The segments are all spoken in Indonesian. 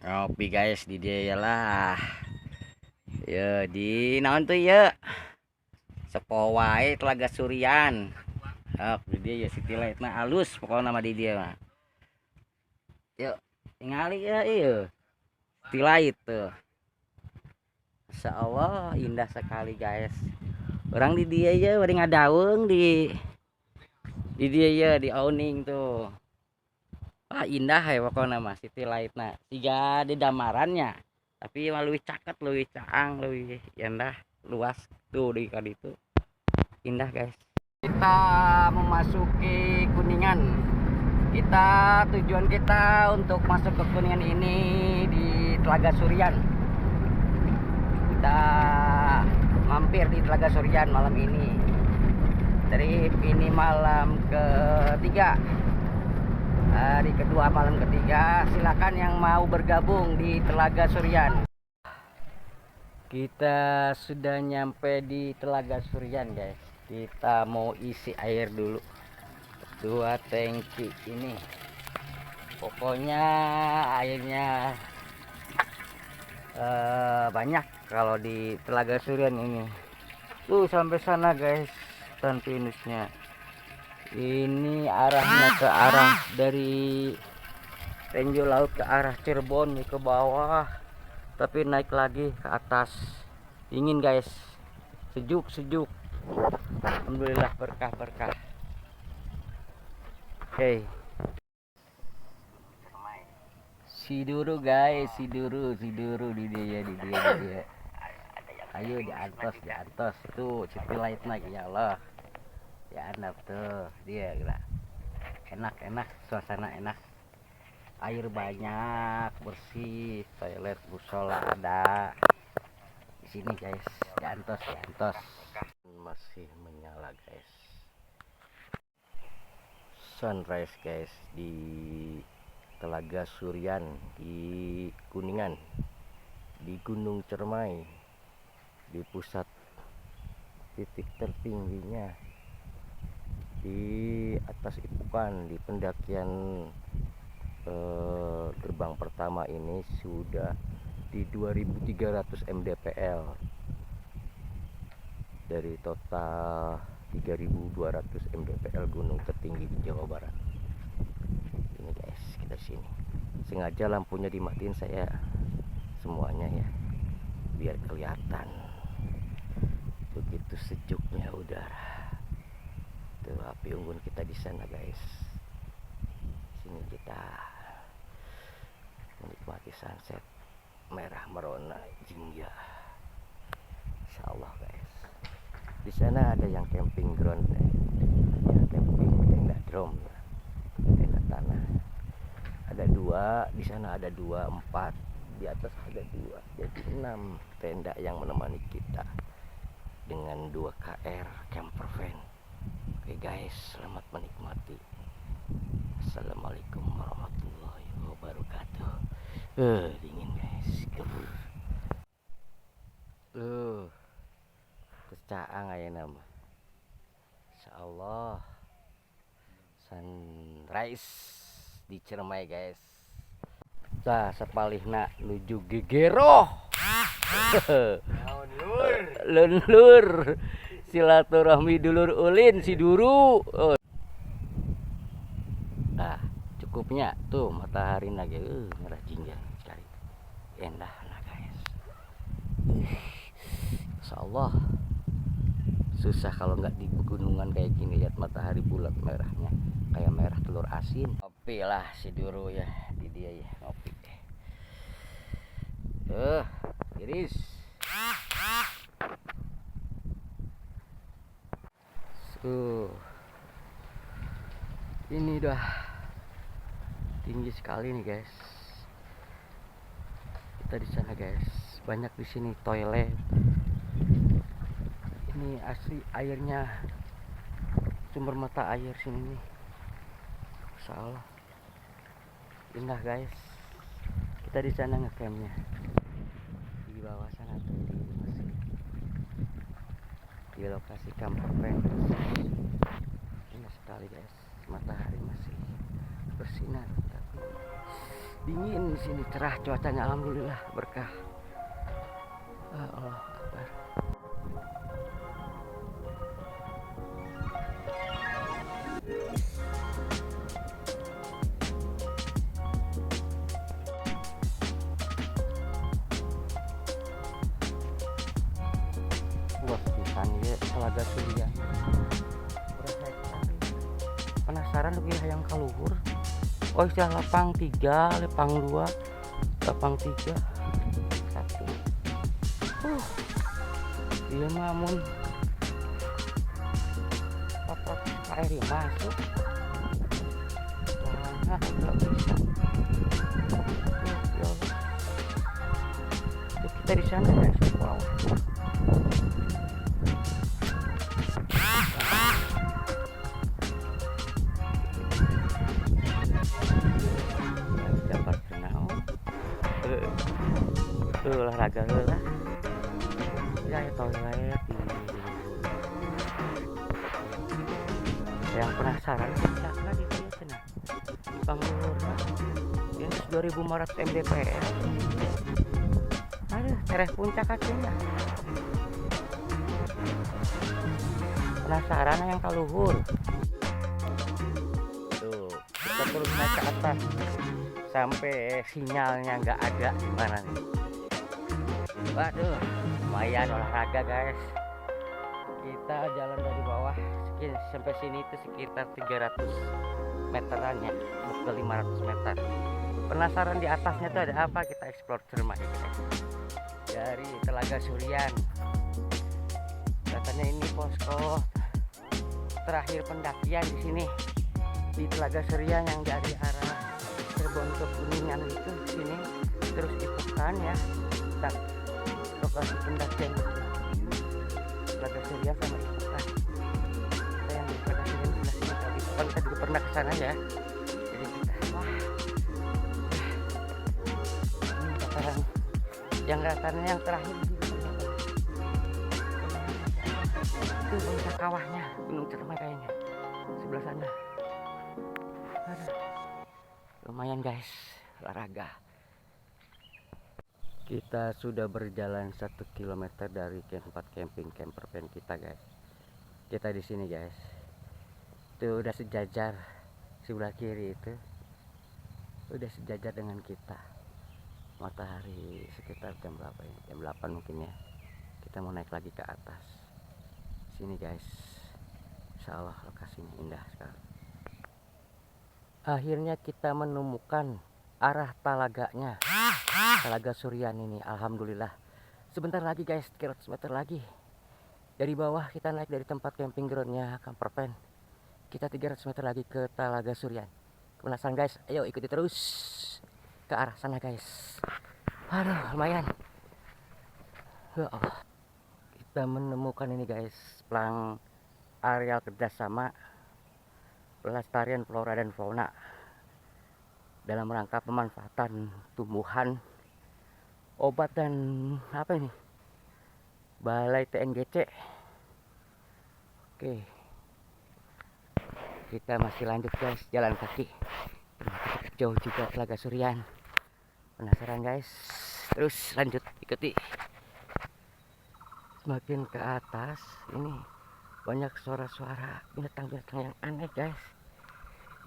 Ngopi guys di dia ya lah. Ya di naon tuh ya. Sepo wae Telaga Surian. Di dia ya City Light nah alus pokoknya nama di dia mah. Yuk, tingali ya iya. City Light tuh. Masya Allah indah sekali guys. Orang di dia ya bari ngadaweung di dia ya di awning tuh. Ah indah ya pokoknya mah City Light nah. Tiga di damarannya. Tapi mah leuwih caket, leuwih caang, leuwih indah, luas tuh di kali itu. Indah guys. Kita memasuki Kuningan. Tujuan kita untuk masuk ke Kuningan ini di Telaga Surian. Kita mampir di Telaga Surian malam ini. Trip ini malam ketiga. Hari kedua malam ketiga. Silakan yang mau bergabung di Telaga Surian. Kita sudah nyampe di Telaga Surian guys. Kita mau isi air dulu. 2 tangki ini. Pokoknya airnya banyak kalau di Telaga Surian ini. Tuh sampai sana guys. Dan finishnya. Ini arahnya ke arah dari Tenjo Laut ke arah Cirebon ke bawah. Tapi naik lagi ke atas. Dingin guys. Sejuk. Alhamdulillah berkah. Oke. Si duru guys, si duru di dia. Ayo diantos tuh City Light lagi ya Allah. Ya enak tuh dia gila. Enak suasana enak. Air banyak, bersih, toilet musola ada. Di sini guys, diantos. Masih menyala guys. Sunrise guys di Telaga Surian di Kuningan, di Gunung Cermai, di pusat titik tertingginya di atas Ipukan, di pendakian gerbang pertama ini sudah di 2300 mdpl dari total 3200 mdpl gunung tertinggi di Jawa Barat. Ini guys, kita sini sengaja lampunya dimatiin saya semuanya ya biar kelihatan begitu sejuknya udara. Tuh api unggun kita di sana guys. Sini kita menikmati sunset merah merona jingga. Insyaallah guys. Di sana ada yang camping ground ya, camping tenda drum, tenda tanah. Ada 2 di sana, ada 2, 4 di atas ada 2, jadi 6 tenda yang menemani kita dengan 2 KR camper van. Oke guys, selamat menikmati. Assalamualaikum warahmatullahi wabarakatuh. Dingin guys. Tuh caang aya nama. Insyaallah sunrise di Ciremai guys. Tah sapalihna nuju Gegeroh. Lur silaturahmi dulur ulin si duru. Nah cukupnya tuh matahari lagi merah jingga sekali. Endah lah guys. Insyaallah susah kalau nggak di pegunungan kayak gini lihat matahari bulat merahnya kayak merah telur asin. Ngopi lah si duru ya di dia ya ngopi. Iris. Ini udah tinggi sekali nih guys. Kita di sana guys. Banyak di sini toilet. Ini asli airnya sumber mata air sini nih. Salah. Indah guys. Kita di sana ngecampnya. Di bawah sana tuh masih di lokasi camper van. Indah sekali guys. Matahari masih bersinar tapi Dingin di sini, cerah cuacanya, alhamdulillah berkah. Allah Akbar. Luas pisan ya Telaga Surian. Penasaran lebih hayang kaluhur. Oh istilah lapang 3, lapang 2, lapang 3, 1. Iya mamun papat air yang masuk. Nah, nggak bisa. Ya Allah. Itu kita di sana ya, wow. Dapat kenal. Olahraga lah. Ya toilet yang penasaran tidak lagi dia cenah di Panglur yang 2400 mdpl ada tereh puncak kacanya penasaran yang kaluhur tuh kita terus naik ke atas sampai sinyalnya nggak ada gimana nih. Waduh lumayan olahraga guys, kita jalan dari bawah sampai sini itu sekitar 300 meteran ya, ke 500 meter. Penasaran di atasnya tuh ada apa, kita explore cermai dari Telaga Surian. Katanya ini posko terakhir pendakian di sini di Telaga Surian yang dari arah Cirebon ke Kuningan itu sini terus diputar ya. Kita lokasi pendakian itu Telaga Surian sama Ipukan. Kita yang di Telaga Surian sebelah sini tadi, kita juga pernah ke sana ya. Jadi kita wah, ini dataran yang datarannya yang terakhir itu puncak kawahnya Gunung Cermai kayaknya sebelah sana. Aduh, lumayan guys olahraga. Kita sudah berjalan 1 km dari tempat camping camper van kita guys. Kita di sini guys. Itu udah sejajar sebelah kiri itu. Udah sejajar dengan kita. Matahari sekitar jam berapa ya? Jam 8 mungkin ya. Kita mau naik lagi ke atas. Sini guys. Insya Allah lokasinya indah sekali. Akhirnya kita menemukan arah talaganya. Telaga Surian ini alhamdulillah. Sebentar lagi guys, 300 meter lagi. Dari bawah kita naik dari tempat camping groundnya camper van. Kita 300 meter lagi ke Telaga Surian. Penasaran guys? Ayo ikuti terus ke arah sana guys. Aduh lumayan. Ya Allah. Kita menemukan ini guys, plang areal kerjasama pelestarian flora dan fauna dalam rangka pemanfaatan tumbuhan, obat dan apa ini, balai TNGC. Oke, kita masih lanjut guys, jalan kaki. Jauh juga Telaga Surian. Penasaran guys? Terus lanjut ikuti. Semakin ke atas ini banyak suara-suara binatang-binatang yang aneh guys.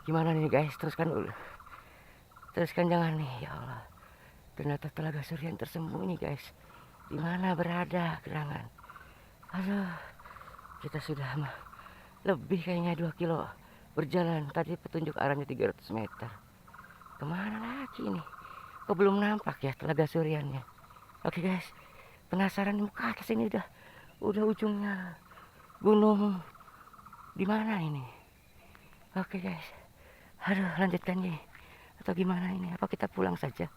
Gimana nih guys? Teruskan dulu. Teruskan jangan nih, ya Allah. Ternyata Telaga Surian tersembunyi guys. Di mana berada gerangan? Aduh, kita sudah lebih kayaknya 2 kilo berjalan. Tadi petunjuk arahnya 300 meter. Kemana lagi nih? Kok belum nampak ya Telaga Suriannya? Oke guys, penasaran di muka atas ini udah ujungnya gunung. Di mana ini? Oke guys. Aduh, lanjutkan nih. Atau gimana ini? Apa kita pulang saja?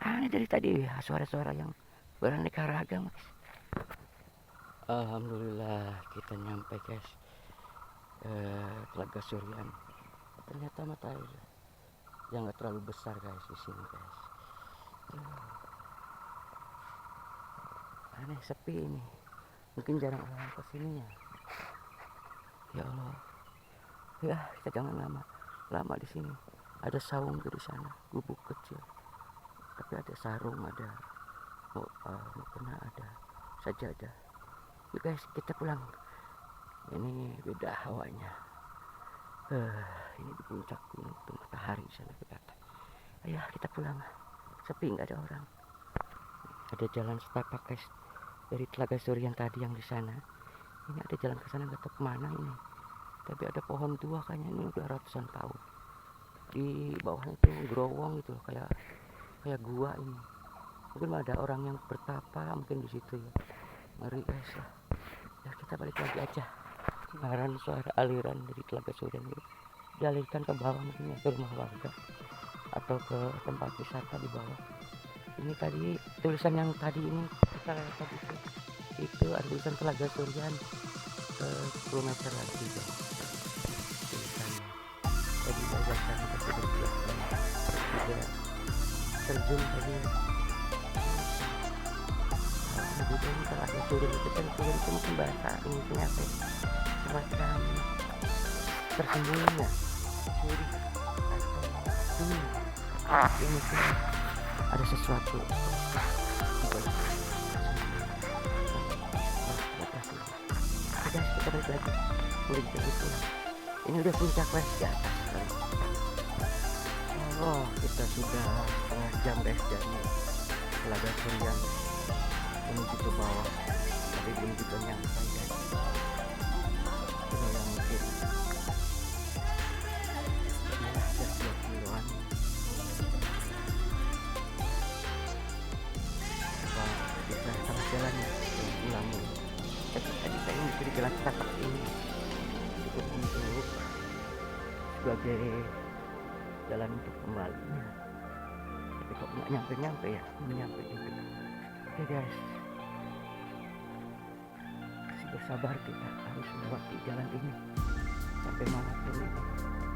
Aneh dari tadi ya, suara-suara yang beraneka ragam guys. Alhamdulillah kita nyampe guys. Telaga Surian. Ternyata matahari yang nggak terlalu besar guys di sini guys. Aneh sepi ini. Mungkin jarang orang kesini ya. Ya Allah. Ya kita jangan lama di sini. Ada saung di sana, gubuk kecil, tapi ada sarung, ada mukena, ada sajadah. Yuk guys, kita pulang. Ini beda hawanya. Ini di puncak gunung tuh, matahari sana kelihatan. Ayo kita pulang. Sepi, nggak ada orang. Ada jalan setapak guys, dari Telaga Surian tadi yang di sana. Ini ada jalan ke sana, nggak tahu kemana ini. Tapi ada pohon tua kayaknya, ini udah ratusan tahun. Di bawahnya itu gerowong gitu, kayak gua ini. Mungkin ada orang yang bertapa mungkin di situ ya. Ngeri guys lah. Ya kita balik lagi aja. Kemarin suara aliran dari Telaga Surian itu dialirkan ke bawah, mungkin ke rumah warga atau ke tempat wisata di bawah. Ini tadi tulisan yang tadi ini kita lihat tadi itu ada tulisan Telaga Surian 10 meter lagi guys. Tulisannya tadi bajakan kita bergerak juga terjun tadi. Jadi ini Telaga Surian itu kan Surian itu mungkin bahasa ini apa ya, semacam tersembunyi ya, curi atau ini mungkin ada sesuatu di balik. Guys, kita balik lagi pulang ke itu. Ini udah puncak guys, di atas guys. Oh, kita sudah setengah jam guys dari Telaga Surian menuju ke bawah, tapi belum juga nyampe guys. Itu yang mungkin ya 2 kiloan. Wah, kita salah jalan ya, pulang. Tadi saya mencuri jalan setapak ini cukup untuk sebagai jalan untuk kembali. Tapi kok nggak nyampe ya, nyampe juga. Oke guys, masih bersabar, kita harus melewati jalan ini sampai manapun ini,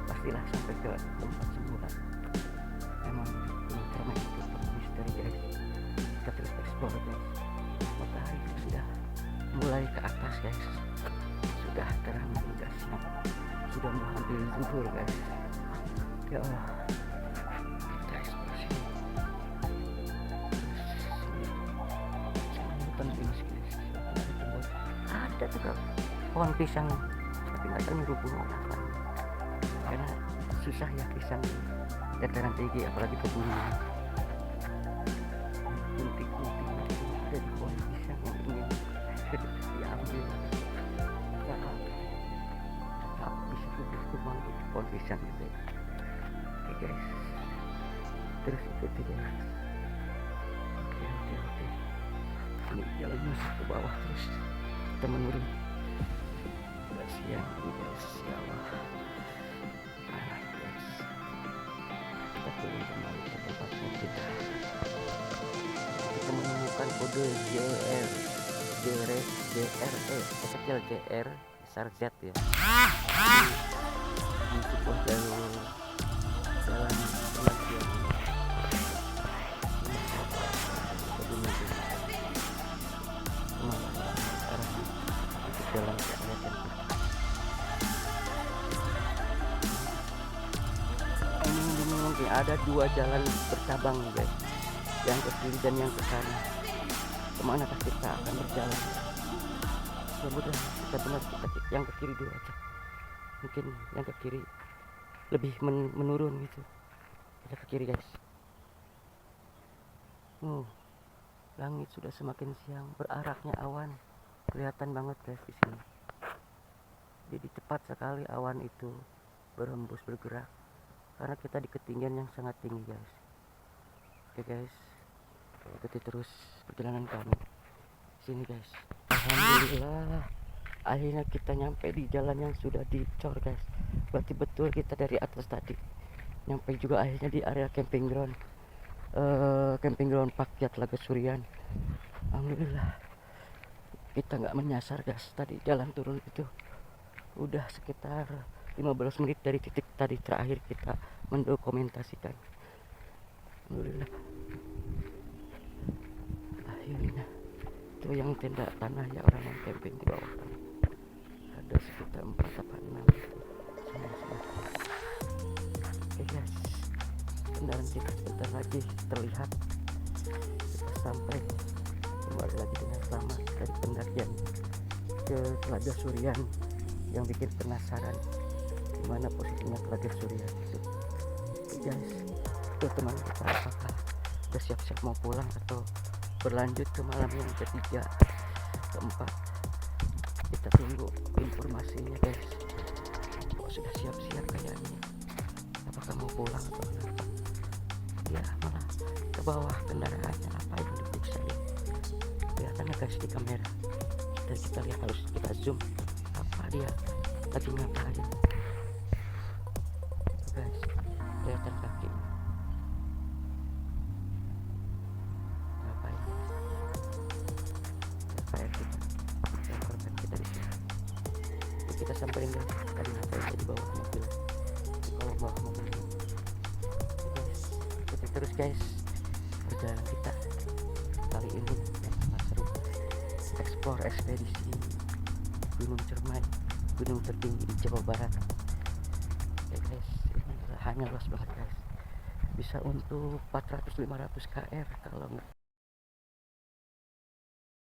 pastilah sampai ke tempat semula. Emang ini termain itu misteri guys. Kita terus explore guys. Matahari sudah mulai ke atas guys, sudah terang, sudah siang, sudah mau hampir zuhur guys. Ya Allah, kita eksplorasi ini penting sekali. Ada juga pohon pisang, tapi nggak tahu ini rubuh apa, karena susah ya pisang dataran tinggi, apalagi ke bumi. Ada di pohon pisang yang ingin diambil ya, bisa tumbang di pohon pisang gitu. Oke guys, terus ikuti guys. Oke. Ini jalan masuk ke bawah, terus kita menurun. Udah siang ini guys, ya Allah. Guys, kita turun kembali ke tempatnya kita. Kita menemukan kode kecil JR besar Z ya, di sebuah jalur jalan pendakian. Jalan ini mungkin ada 2 jalan bercabang guys, yang ke kiri dan yang ke kanan. Kemanakah kita akan berjalan? Mudah kita benar, kita yang ke kiri dulu aja, mungkin yang ke kiri lebih menurun gitu. Kita ke kiri guys. Langit sudah semakin siang, beraraknya awan kelihatan banget guys di sini. Jadi cepat sekali awan itu berhembus bergerak, karena kita di ketinggian yang sangat tinggi guys. Oke guys, ikuti terus perjalanan kami sini guys. Alhamdulillah, akhirnya kita nyampe di jalan yang sudah dicor guys. Berarti betul kita dari atas tadi nyampe juga akhirnya di area camping ground Pakyat Telaga Surian. Alhamdulillah, kita nggak menyasar guys. Tadi jalan turun itu udah sekitar 15 menit dari titik tadi terakhir kita mendokumentasikan. Alhamdulillah, akhirnya itu yang tenda tanah ya, orang yang camping di bawah kan. Ada sekitar 4 apa 6 gitu. Oke guys, kendaraan kita sebentar lagi terlihat. Kita sampai kembali lagi dengan selamat dari pendakian ke Telaga Surian yang bikin penasaran gimana posisinya Telaga Surian itu. Oke guys, itu teman kita apakah udah siap-siap mau pulang atau berlanjut ke malam yang ketiga, keempat? Kita tunggu informasinya guys. Kok sudah siap-siap kayaknya, apakah mau pulang atau kenapa? Ya malah ke bawah kendaraannya, apa yang diperiksa ya? Kelihatannya guys di kamera, dan kita lihat, harus kita zoom apa dia lagi ngapain. Guys, kelihatan kaki ngapain? Kayak kita yang korban kita di sini. Jadi kita samperin guys, tadi ngapain di bawah mobil, di bawah mobil ini. Oke guys, ikuti terus guys perjalanan kita kali ini yang sangat seru, eksplor ekspedisi Gunung Cermai, gunung tertinggi di Jawa Barat. Oke guys, ini lahannya luas banget guys, bisa untuk 400-500 kr kalau nggak